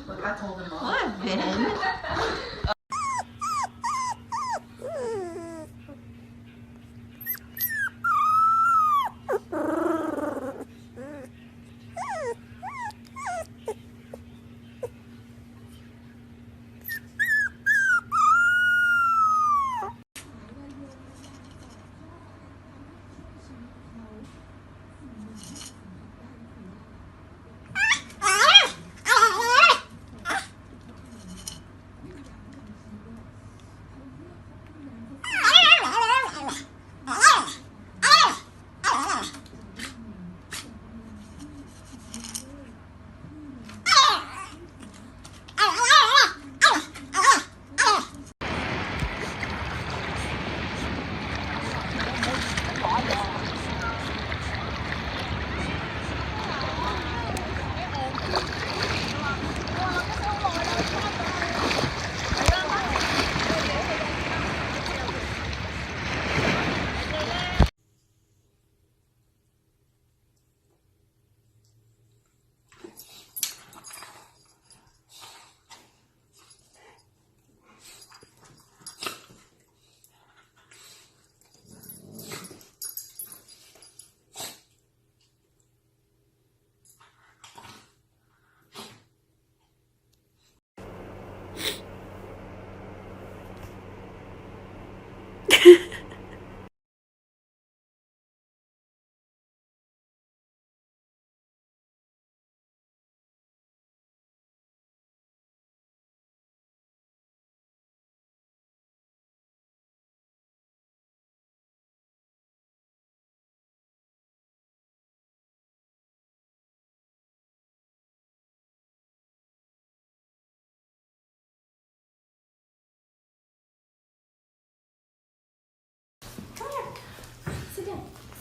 Look, I told him off. What, Ben?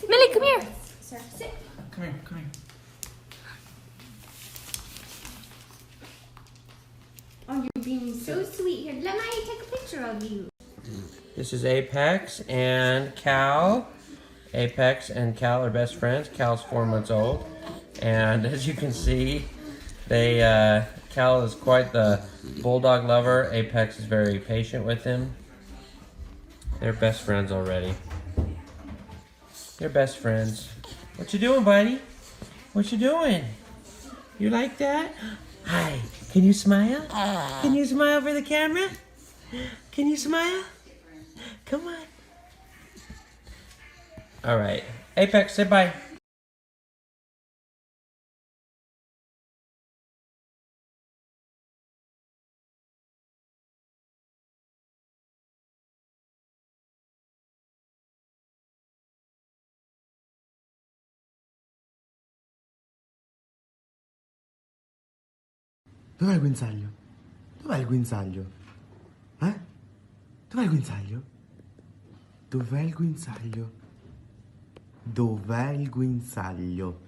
Millie, come here. Sir, sit. Come here, come here. Oh, you're being so sweet. Here, let me take a picture of you. This is Apex and Cal. Apex and Cal are best friends. Cal's 4 months old. And as you can see, Cal is quite the bulldog lover. Apex is very patient with him. They're best friends already. They're best friends. What you doing, buddy? What you doing? You like that? Hi. Can you smile? Can you smile for the camera? Can you smile? Come on. All right. Apex, say bye. Dov'è il guinzaglio? Dov'è il guinzaglio? Eh? Dov'è il guinzaglio? Dov'è il guinzaglio? Dov'è il guinzaglio?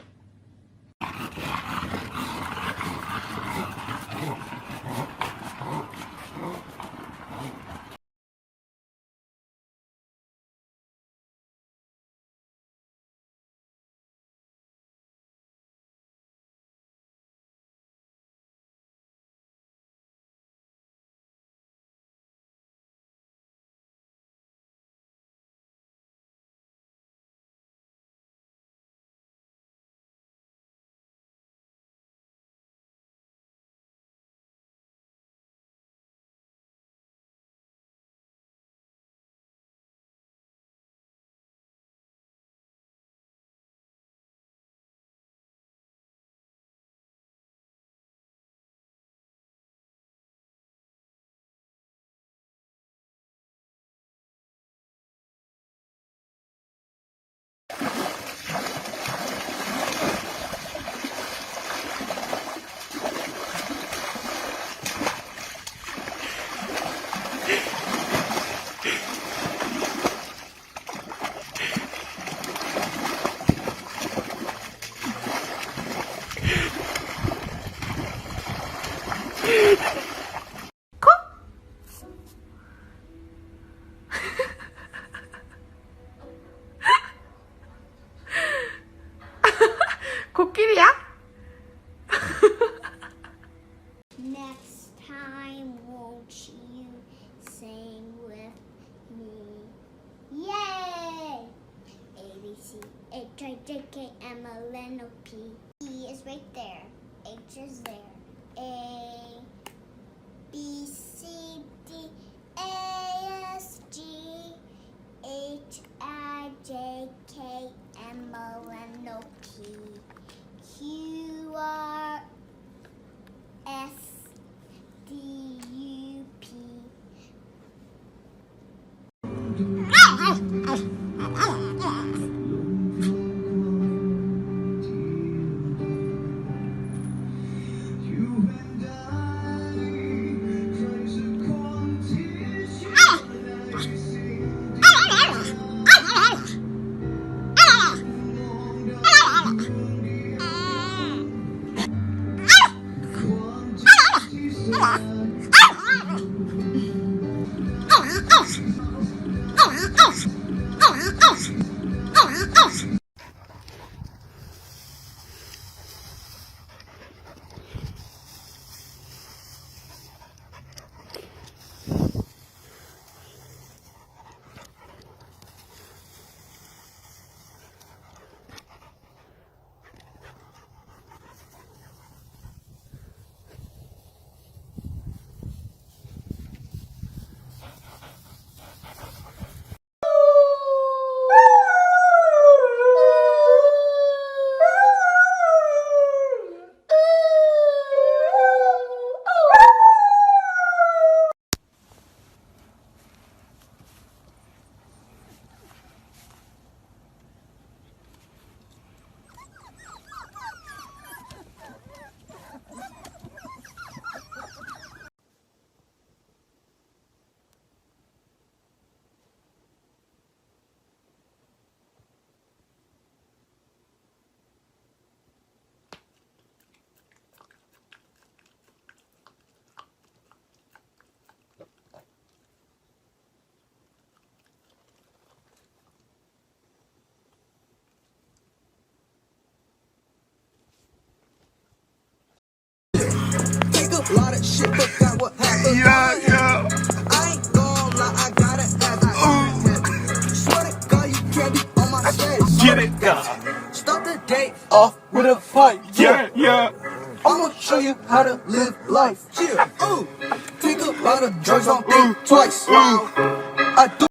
J, K, M, L, N, O, P. E is right there. H is there. A, B, C, D, A, S, G, H, I, J, K, M, O, N, O, P. Q, R, S, D, U, P. A lot of shit, but that what happened. Yeah. I ain't gon' lie, I got it as I swear to God, you can't be on my stage. Get it, God. Start the day off with a fight. Yeah. I'ma show you how to live life. Yeah. Take a lot of drugs, don't think twice. I do